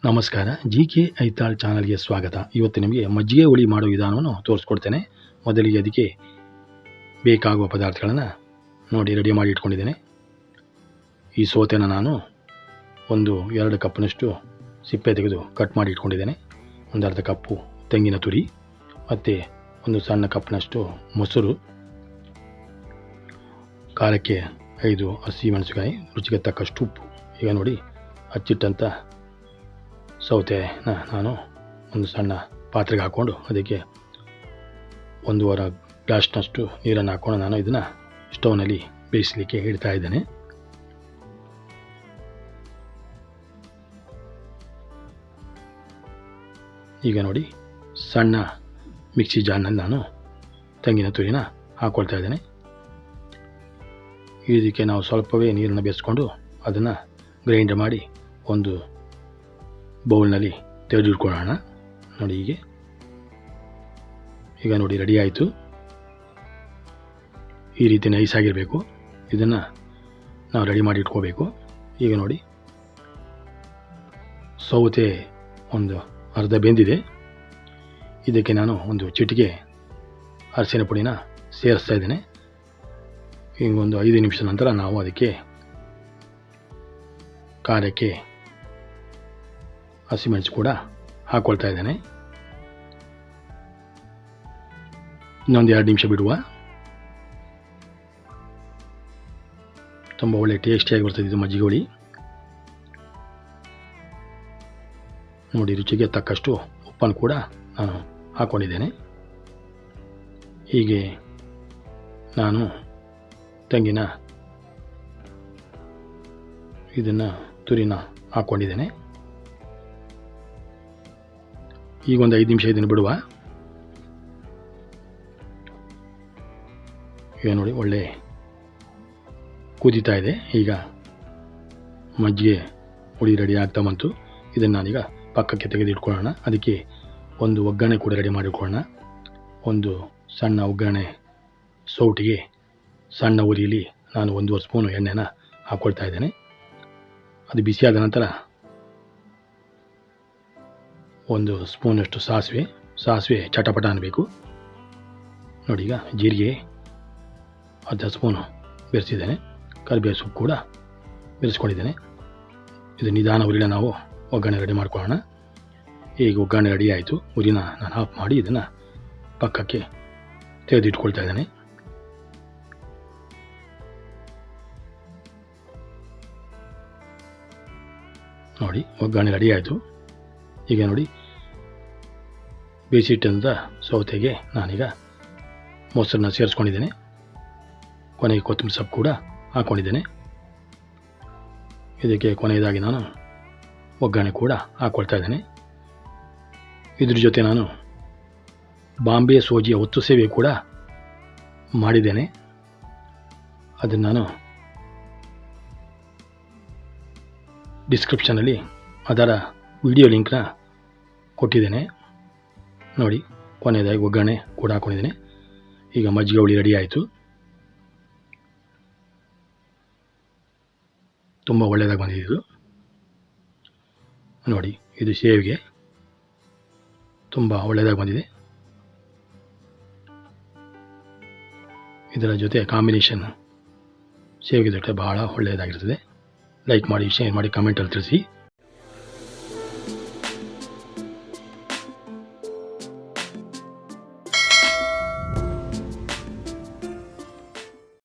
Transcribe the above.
ನಮಸ್ಕಾರ. ಜಿಕೆ ಐತಾಳ್ ಚಾನಲ್ಗೆ ಸ್ವಾಗತ. ಇವತ್ತು ನಿಮಗೆ ಮಜ್ಜಿಗೆ ಹುಳಿ ಮಾಡೋ ವಿಧಾನವನ್ನು ತೋರಿಸ್ಕೊಡ್ತೇನೆ. ಮೊದಲಿಗೆ ಅದಕ್ಕೆ ಬೇಕಾಗುವ ಪದಾರ್ಥಗಳನ್ನು ನೋಡಿ ರೆಡಿ ಮಾಡಿ ಇಟ್ಕೊಂಡಿದ್ದೇನೆ. ಈ ಸೌತೆನ ನಾನು 1-2 ಕಪ್ನಷ್ಟು ಸಿಪ್ಪೆ ತೆಗೆದು ಕಟ್ ಮಾಡಿ ಇಟ್ಕೊಂಡಿದ್ದೇನೆ. 1/2 ಕಪ್ಪು ತೆಂಗಿನ ತುರಿ ಮತ್ತು 1 ಸಣ್ಣ ಕಪ್ನಷ್ಟು ಮೊಸರು, ಖಾರಕ್ಕೆ 5 ಹಸಿಮೆಣಸಿನಕಾಯಿ, ರುಚಿಗೆ ತಕ್ಕಷ್ಟು ಉಪ್ಪು. ಈಗ ನೋಡಿ ಹಚ್ಚಿಟ್ಟಂಥ ಸೌತೆನ ನಾನು ಒಂದು ಸಣ್ಣ ಪಾತ್ರೆಗೆ ಹಾಕ್ಕೊಂಡು ಅದಕ್ಕೆ 1.5 ಗ್ಲಾಸ್ನಷ್ಟು ನೀರನ್ನು ಹಾಕ್ಕೊಂಡು ನಾನು ಇದನ್ನು ಸ್ಟವ್ನಲ್ಲಿ ಬೇಯಿಸಲಿಕ್ಕೆ ಇಡ್ತಾ ಇದ್ದೇನೆ. ಈಗ ನೋಡಿ ಸಣ್ಣ ಮಿಕ್ಸಿ ಜಾರ್ನಲ್ಲಿ ನಾನು ತೆಂಗಿನ ತುರಿನ ಹಾಕ್ಕೊಳ್ತಾ ಇದ್ದೇನೆ. ಇದಕ್ಕೆ ನಾವು ಸ್ವಲ್ಪವೇ ನೀರನ್ನು ಬೆರೆಸ್ಕೊಂಡು ಅದನ್ನು ಗ್ರೈಂಡ್ ಮಾಡಿ ಒಂದು ಬೌಲ್ನಲ್ಲಿ ತೆಗೆದಿಟ್ಕೊಳ್ಳೋಣ. ನೋಡಿ ಈಗ ನೋಡಿ ರೆಡಿ ಆಯಿತು. ಈ ರೀತಿ ನೈಸ್ ಆಗಿರಬೇಕು. ಇದನ್ನು ನಾವು ರೆಡಿ ಮಾಡಿ ಇಟ್ಕೋಬೇಕು. ಈಗ ನೋಡಿ ಸೌತೆ ಒಂದು ಅರ್ಧ ಬೆಂದಿದೆ. ಇದಕ್ಕೆ ನಾನು ಒಂದು ಚಿಟಿಕೆ ಅರಿಶಿನ ಪುಡಿನ ಸೇರಿಸ್ತಾ ಇದ್ದೇನೆ. ಈಗ ಒಂದು 5 ನಿಮಿಷದ ನಂತರ ನಾವು ಅದಕ್ಕೆ ಖಾರಕ್ಕೆ ಹಸಿಮೆಣಸು ಕೂಡ ಹಾಕ್ಕೊಳ್ತಾ ಇದ್ದೇನೆ. ಇನ್ನೊಂದು 2 ನಿಮಿಷ ಬಿಡುವ. ತುಂಬ ಒಳ್ಳೆ ಟೇಸ್ಟಿಯಾಗಿ ಬರ್ತದೆ ಇದು ಮಜ್ಜಿಗೆ ಹುಳಿ. ನೋಡಿ ರುಚಿಗೆ ತಕ್ಕಷ್ಟು ಉಪ್ಪನ್ನು ಕೂಡ ನಾನು ಹಾಕ್ಕೊಂಡಿದ್ದೇನೆ. ಹೀಗೆ ನಾನು ತೆಂಗಿನ ಇದನ್ನು ತುರಿನ ಹಾಕ್ಕೊಂಡಿದ್ದೇನೆ. ಈಗ ಒಂದು 5 ನಿಮಿಷ ಇದನ್ನು ಬಿಡುವ. ಈಗ ನೋಡಿ ಒಳ್ಳೆ ಕುದೀತಾ ಇದೆ. ಈಗ ಮಜ್ಜಿಗೆ ಹುಳಿ ರೆಡಿ ಆಗ್ತಾ ಬಂತು. ಇದನ್ನು ನಾನೀಗ ಪಕ್ಕಕ್ಕೆ ತೆಗೆದಿಟ್ಕೊಳ್ಳೋಣ. ಅದಕ್ಕೆ ಒಂದು ಒಗ್ಗರಣೆ ಕೂಡ ರೆಡಿ ಮಾಡಿಕೊಳ್ಳೋಣ. ಒಂದು ಸಣ್ಣ ಒಗ್ಗರಣೆ ಸೌಟಿಗೆ ಸಣ್ಣ ಉರಿಯಲ್ಲಿ ನಾನು 1 ಸ್ಪೂನು ಎಣ್ಣೆನ ಹಾಕ್ಕೊಳ್ತಾ ಇದ್ದೇನೆ. ಅದು ಬಿಸಿಯಾದ ನಂತರ 1 ಸ್ಪೂನಷ್ಟು ಸಾಸಿವೆ ಚಟಪಟ ಅನ್ನಬೇಕು. ನೋಡಿ ಈಗ ಜೀರಿಗೆ ಅರ್ಧ ಸ್ಪೂನು ಬೆರೆಸಿದ್ದೇನೆ. ಕರಿಬೇವು ಸೊಪ್ಪು ಕೂಡ ಬೆರೆಸ್ಕೊಂಡಿದ್ದೇನೆ. ಇದು ನಿಧಾನ ಉರಿನ ನಾವು ಒಗ್ಗರಣೆ ರೆಡಿ ಮಾಡ್ಕೊಳ್ಳೋಣ. ಈಗ ಒಗ್ಗರಣೆ ರೆಡಿ ಆಯಿತು. ಉರಿನ ನಾನು ಆಫ್ ಮಾಡಿ ಇದನ್ನು ಪಕ್ಕಕ್ಕೆ ತೆಗೆದಿಟ್ಕೊಳ್ತಾ ಇದ್ದೇನೆ. ನೋಡಿ ಒಗ್ಗರಣೆ ರೆಡಿ ಆಯಿತು. ಈಗ ನೋಡಿ ಬೇಯಿಸಿಟ್ಟಂಥ ಸೌತೆಗೆ ನಾನೀಗ ಮೊಸರನ್ನ ಸೇರಿಸ್ಕೊಂಡಿದ್ದೇನೆ. ಕೊನೆಗೆ ಕೊತ್ತಂಬರಿ ಸೊಪ್ಪು ಕೂಡ ಹಾಕ್ಕೊಂಡಿದ್ದೇನೆ. ಇದಕ್ಕೆ ಕೊನೆಯದಾಗಿ ನಾನು ಒಗ್ಗರಣೆ ಕೂಡ ಹಾಕ್ಕೊಳ್ತಾ ಇದ್ದೇನೆ. ಇದ್ರ ಜೊತೆ ನಾನು ಬಾಂಬೆ ಸೋಜಿಯ ಒತ್ತು ಸೇವೆ ಕೂಡ ಮಾಡಿದ್ದೇನೆ. ಅದನ್ನು ನಾನು ಡಿಸ್ಕ್ರಿಪ್ಷನಲ್ಲಿ ಅದರ ವಿಡಿಯೋ ಲಿಂಕ್ನ ಕೊಟ್ಟಿದ್ದೇನೆ. ನೋಡಿ ಕೊನೆಯದಾಗಿ ಒಗ್ಗರಣೆ ಕೂಡ ಹಾಕ್ಕೊಂಡಿದ್ದೇನೆ. ಈಗ ಮಜ್ಜಿಗೆ ಹುಳಿ ರೆಡಿ ಆಯಿತು. ತುಂಬ ಒಳ್ಳೆಯದಾಗಿ ಬಂದಿದೆ ಇದು. ನೋಡಿ ಇದು ಸೇವಿಗೆ ತುಂಬ ಒಳ್ಳೆಯದಾಗಿ ಬಂದಿದೆ. ಇದರ ಜೊತೆ ಕಾಂಬಿನೇಷನ್ ಸೇವಿಗೆ ಜೊತೆ ಬಹಳ ಒಳ್ಳೆಯದಾಗಿರ್ತದೆ. ಲೈಕ್ ಮಾಡಿ, ಶೇರ್ ಮಾಡಿ, ಕಮೆಂಟಲ್ಲಿ ತಿಳಿಸಿ.